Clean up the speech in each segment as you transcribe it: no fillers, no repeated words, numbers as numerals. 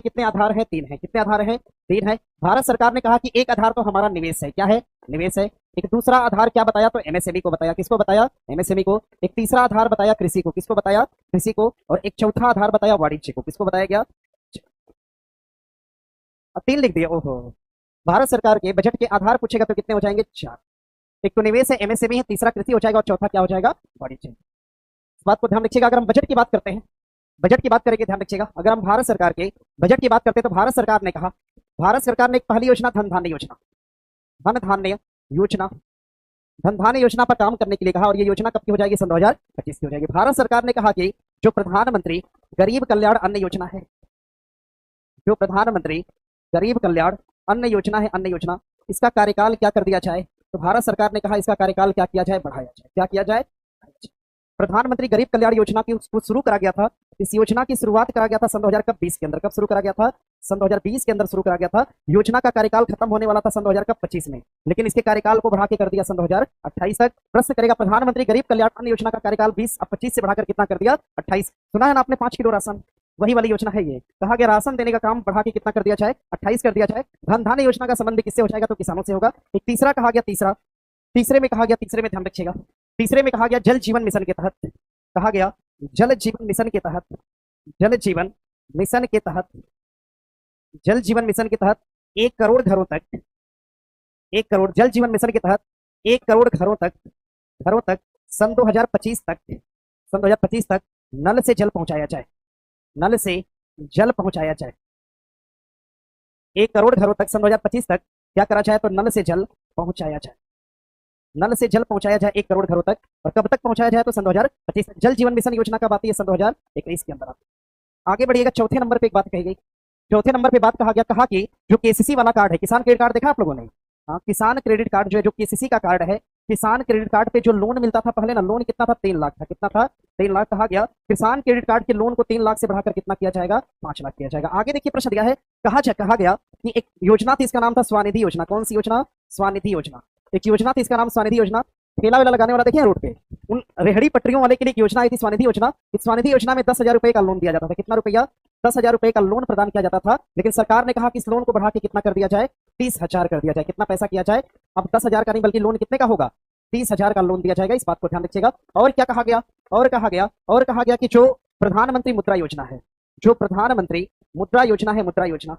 कितने आधार हैं? 3 है। कितने आधार हैं? 3 है। भारत सरकार ने कहा कि एक आधार तो हमारा निवेश है। क्या है? निवेश है। एक दूसरा आधार क्या बताया? तो एमएसएमई को बताया। किसको बताया? एमएसएमई को। एक तीसरा आधार बताया कृषि को। किसको बताया? कृषि को। और एक चौथा आधार बताया वाणिज्य को। किसको बताया गया? 3 लिख दिया। ओहो, भारत सरकार के बजट के आधार पूछेगा तो कितने हो जाएंगे? 4। एक तो निवेश है, एमएसएमई है, तीसरा कृषि हो जाएगा और चौथा क्या हो जाएगा? वाणिज्य। इस बात को ध्यान रखिएगा। अगर हम बजट की बात करते हैं, बजट की बात करेंगे, ध्यान रखिएगा। अगर हम भारत सरकार के बजट की बात करते हैं तो भारत सरकार ने कहा, भारत सरकार ने एक पहली योजना धन धान्य योजना, धन धान्य योजना, धन धान्य योजना पर काम करने के लिए कहा। और ये योजना कब की हो जाएगी? सन 2025 की हो जाएगी। भारत सरकार ने कहा कि जो प्रधानमंत्री गरीब कल्याण अन्न योजना है, जो प्रधानमंत्री गरीब कल्याण अन्न योजना है, अन्न योजना, इसका कार्यकाल क्या कर दिया जाए? तो भारत सरकार ने कहा इसका कार्यकाल क्या किया जाए? बढ़ाया जाए। क्या किया जाए? प्रधानमंत्री गरीब कल्याण योजना की उसको शुरू करा गया था। इस योजना की शुरुआत करा गया था सन 2020 के अंदर। कब शुरू करा गया था? सन 2020 के अंदर शुरू करा गया था। योजना का कार्यकाल खत्म होने वाला था सन 2025 में, लेकिन इसके कार्यकाल को बढ़ा के कर दिया सन 2028 तक। प्रश्न करेगा प्रधानमंत्री गरीब कल्याण अन्न योजना का कार्यकाल 25 से बढ़ाकर कितना कर दिया? 28। सुना है ना आपने 5 किलो राशन? वही वाली योजना है ये। कहा गया राशन देने का काम बढ़ा के कितना कर दिया जाए? 28 कर दिया जाए। धन धान्य योजना का संबंध भी किससे हो जाएगा? तो किसानों से होगा। एक तीसरा कहा गया, तीसरे में कहा गया, तीसरे में ध्यान रखिएगा, तीसरे में कहा गया जल जीवन मिशन के तहत, कहा गया जल जीवन मिशन के तहत, जल जीवन मिशन के तहत, जल जीवन मिशन के तहत 1 करोड़ घरों तक, 1 करोड़ जल जीवन मिशन के तहत 1 करोड़ घरों तक सन 2025 तक, सन 2025 तक नल से जल पहुंचाया जाए, नल से जल पहुंचाया जाए। 1 करोड़ घरों तक सन 2025 तक क्या करा जाए? तो नल से जल पहुंचाया जाए, नल से जल पहुंचाया जाए 1 करोड़ घरों तक। और कब तक पहुंचाया जाए? तो सन 2025 तक। जल जीवन मिशन योजना कब आती है? सन 2021 के अंदर। आगे बढ़िएगा। चौथे नंबर पे एक बात कही गई, चौथे नंबर पे बात कहा गया, कहा कि जो केसीसी वाला कार्ड है, किसान क्रेडिट कार्ड देखा आप लोगों ने? हाँ, किसान क्रेडिट कार्ड जो है, जो केसीसी का कार्ड है, किसान क्रेडिट कार्ड पे जो लोन मिलता था पहले ना, लोन कितना था? 3 लाख था। कितना था? 3 लाख। कहा गया किसान क्रेडिट कार्ड के लोन को 3 लाख से बढ़ाकर कितना किया जाएगा? 5 लाख किया जाएगा। आगे देखिए प्रश्न दिया है, कहा गया कि एक योजना थी, इसका नाम था स्वनिधि योजना। कौन सी योजना? स्वनिधि योजना। एक योजना थी, इसका नाम स्वनिधि योजना। ठेला वेला लगाने वाला देखिए रोड पे, उन रेहड़ी पटरियों वाले के लिए एक योजना आई थी स्वनिधि योजना। इस स्वनिधि योजना में 10,000 रुपए का लोन दिया जाता था। कितना रुपया? 10,000 रुपए का लोन प्रदान किया जाता था। लेकिन सरकार ने कहा कि इस लोन को बढ़ा के कितना कर दिया जाए? 30,000 कर दिया जाए। कितना पैसा किया जाए? अब 10,000 का नहीं बल्कि लोन कितने का होगा? 30,000 का लोन दिया जाएगा। इस बात को ध्यान रखिएगा। और क्या कहा गया? और कहा गया कि जो प्रधानमंत्री मुद्रा योजना है, जो प्रधानमंत्री मुद्रा योजना है, मुद्रा योजना,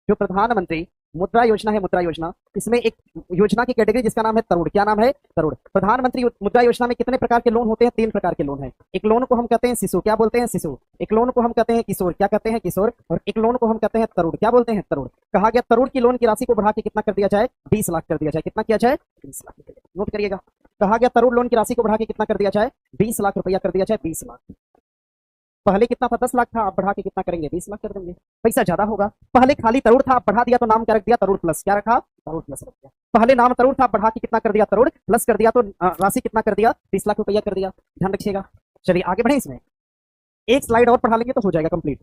जो प्रधानमंत्री मुद्रा योजना है, मुद्रा योजना, इसमें एक योजना की कैटेगरी जिसका नाम है तरुण। क्या नाम है? तरुण। प्रधानमंत्री मुद्रा योजना में कितने प्रकार के लोन होते हैं? 3 प्रकार के लोन हैं। एक लोन को हम कहते हैं शिशु। क्या बोलते हैं? शिशु। एक लोन को हम कहते हैं किशोर। क्या कहते हैं? किशोर। और एक लोन को हम कहते हैं तरुण। क्या बोलते हैं? तरुण। कहा गया तरुण की लोन की राशि को बढ़ा के कितना कर दिया जाए? 20 लाख कर दिया जाए। कितना किया जाए? 20 लाख। नोट करिएगा। कहा गया तरुण लोन की राशि को बढ़ा के कितना कर दिया जाए? 20 लाख रुपया कर दिया जाए। 20 लाख। पहले कितना था? 10 लाख था, आप बढ़ा के कितना करेंगे? 20 लाख कर देंगे। पैसा ज्यादा होगा। पहले खाली तरुण था, आप बढ़ा दिया तो नाम क्या रख दिया? तरुण प्लस। क्या रखा? तरुण प्लस रख दिया। पहले नाम तरुण था, बढ़ा के कितना कर दिया? तरुण प्लस कर दिया, तो राशि कितना कर दिया? 30 लाख रुपया कर दिया। ध्यान रखिएगा। चलिए आगे बढ़े। इसमें एक स्लाइड और पढ़ा लेंगे तो हो जाएगा कंप्लीट।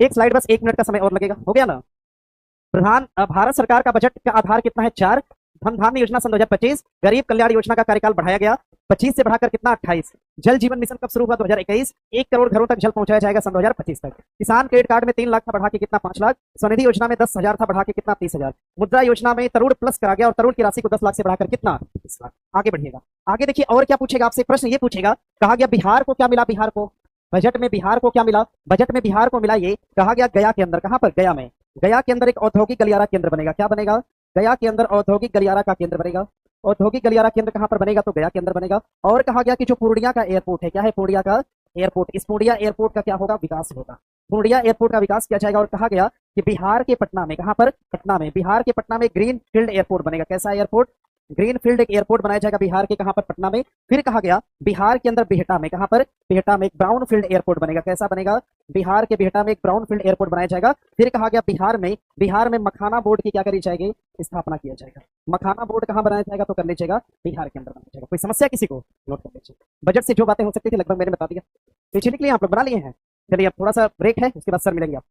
एक स्लाइड, बस 1 मिनट का समय और लगेगा। हो गया ना? भारत सरकार का बजट का आधार कितना है? 4। धन धान्य योजना सन 2025, गरीब कल्याण योजना का कार्यकाल बढ़ाया गया 25 से बढ़ाकर कितना? 28। जल जीवन मिशन कब शुरू हुआ? 2021। 1 करोड़ घरों तक जल पहुंचाया जाएगा सन 2025 तक। किसान क्रेडिट कार्ड में 3 लाख था, बढ़ा के कितना? 5 लाख। स्वनिधि योजना में 10,000 था, बढ़ा के कितना? 30,000। मुद्रा योजना में तरुण प्लस करा गया और तरुण की राशि को 10 लाख से बढ़ाकर कितना? 30 लाख। आगे बढ़िएगा। आगे देखिए और क्या पूछेगा आपसे प्रश्न। ये पूछेगा, कहा गया बिहार को क्या मिला? बिहार को बजट में बिहार को क्या मिला? बजट में बिहार को मिला ये, कहा गया गया के अंदर। कहां पर? गया में। गया के अंदर एक औद्योगिक गलियारा केंद्र बनेगा। क्या बनेगा? गया के अंदर औद्योगिक गलियारा का केंद्र बनेगा। औद्योगिक गलियारा केंद्र कहां पर बनेगा? तो गया के अंदर बनेगा। और कहा गया कि जो पूर्णिया का एयरपोर्ट है, क्या है? पूर्णिया का एयरपोर्ट, इस पूर्णिया एयरपोर्ट का क्या होगा? विकास होगा। पूर्णिया एयरपोर्ट का विकास किया जाएगा। और कहा गया कि बिहार के पटना में, कहां पर? पटना में। बिहार के पटना में ग्रीन फील्ड एयरपोर्ट बनेगा। कैसा एयरपोर्ट? ग्रीन फील्ड एक एयरपोर्ट बनाया जाएगा बिहार के। कहां पर? पटना में। फिर कहा गया बिहार के अंदर बिहटा में, कहां पर? बिहटा में एक ब्राउन फील्ड एयरपोर्ट बनेगा। कैसा बनेगा? बिहार के बिहटा में एक ब्राउन फील्ड एयरपोर्ट बनाया जाएगा। फिर कहा गया बिहार में मखाना बोर्ड की क्या करी जाएगी? स्थापना किया जाएगा। मखाना बोर्ड कहां बनाया जाएगा? तो कर लीजिएगा बिहार के अंदर बनाया जाएगा। कोई समस्या किसी को? नोट कर लीजिए। बजट से जो बातें हो सकती थी लगभग मैंने बता दिया। पीछे निकलिए आप लोग, बना लिए हैं। चलिए अब थोड़ा सा ब्रेक है, उसके बाद सर मिलेंगे आप।